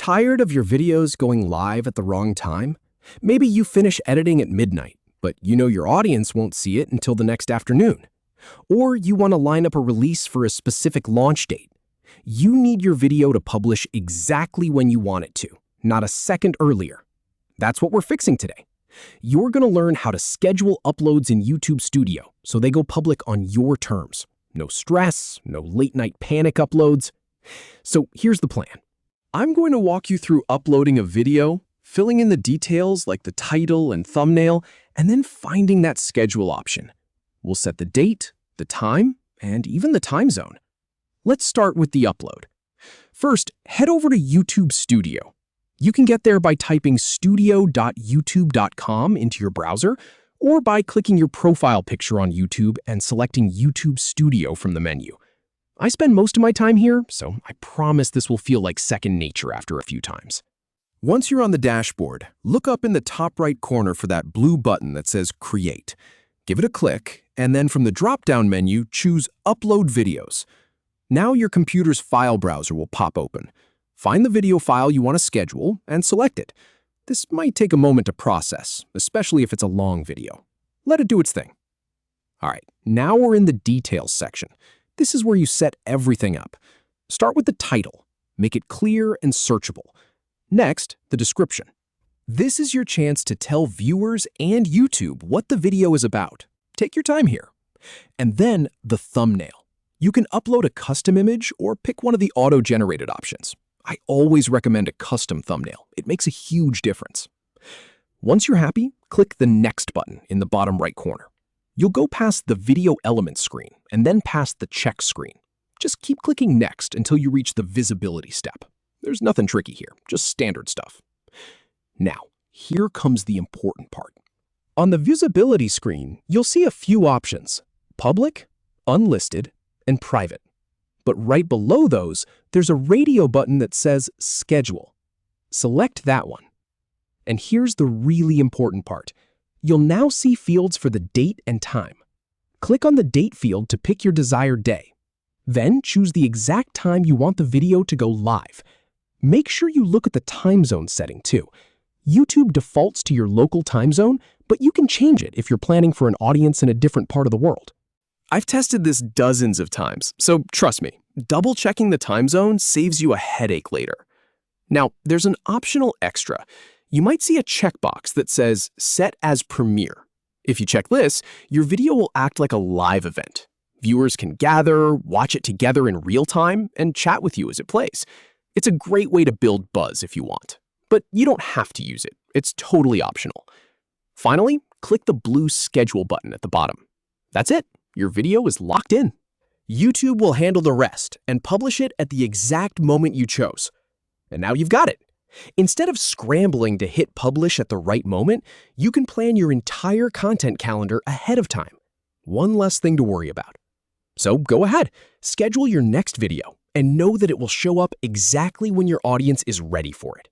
Tired of your videos going live at the wrong time? Maybe you finish editing at midnight, but you know your audience won't see it until the next afternoon. Or you want to line up a release for a specific launch date. You need your video to publish exactly when you want it to, not a second earlier. That's what we're fixing today. You're going to learn how to schedule uploads in YouTube Studio so they go public on your terms. No stress, no late-night panic uploads. So here's the plan. I'm going to walk you through uploading a video, filling in the details like the title and thumbnail, and then finding that schedule option. We'll set the date, the time, and even the time zone. Let's start with the upload. First, head over to YouTube Studio. You can get there by typing studio.youtube.com into your browser, or by clicking your profile picture on YouTube and selecting YouTube Studio from the menu. I spend most of my time here, so I promise this will feel like second nature after a few times. Once you're on the dashboard, look up in the top right corner for that blue button that says Create. Give it a click, and then from the drop-down menu, choose Upload Videos. Now your computer's file browser will pop open. Find the video file you want to schedule and select it. This might take a moment to process, especially if it's a long video. Let it do its thing. All right, now we're in the Details section. This is where you set everything up. Start with the title. Make it clear and searchable. Next, the description. This is your chance to tell viewers and YouTube what the video is about. Take your time here. And then the thumbnail. You can upload a custom image or pick one of the auto-generated options. I always recommend a custom thumbnail. It makes a huge difference. Once you're happy, click the Next button in the bottom right corner. You'll go past the Video Elements screen and then past the Check screen. Just keep clicking Next until you reach the Visibility step. There's nothing tricky here, just standard stuff. Now, here comes the important part. On the Visibility screen, you'll see a few options: Public, Unlisted, and Private. But right below those, there's a radio button that says Schedule. Select that one. And here's the really important part. You'll now see fields for the date and time. Click on the date field to pick your desired day. Then choose the exact time you want the video to go live. Make sure you look at the time zone setting too. YouTube defaults to your local time zone, but you can change it if you're planning for an audience in a different part of the world. I've tested this dozens of times, so trust me, double-checking the time zone saves you a headache later. Now, there's an optional extra. You might see a checkbox that says Set as Premiere. If you check this, your video will act like a live event. Viewers can gather, watch it together in real time, and chat with you as it plays. It's a great way to build buzz if you want. But you don't have to use it. It's totally optional. Finally, click the blue Schedule button at the bottom. That's it. Your video is locked in. YouTube will handle the rest and publish it at the exact moment you chose. And now you've got it. Instead of scrambling to hit publish at the right moment, you can plan your entire content calendar ahead of time. One less thing to worry about. So go ahead, schedule your next video and know that it will show up exactly when your audience is ready for it.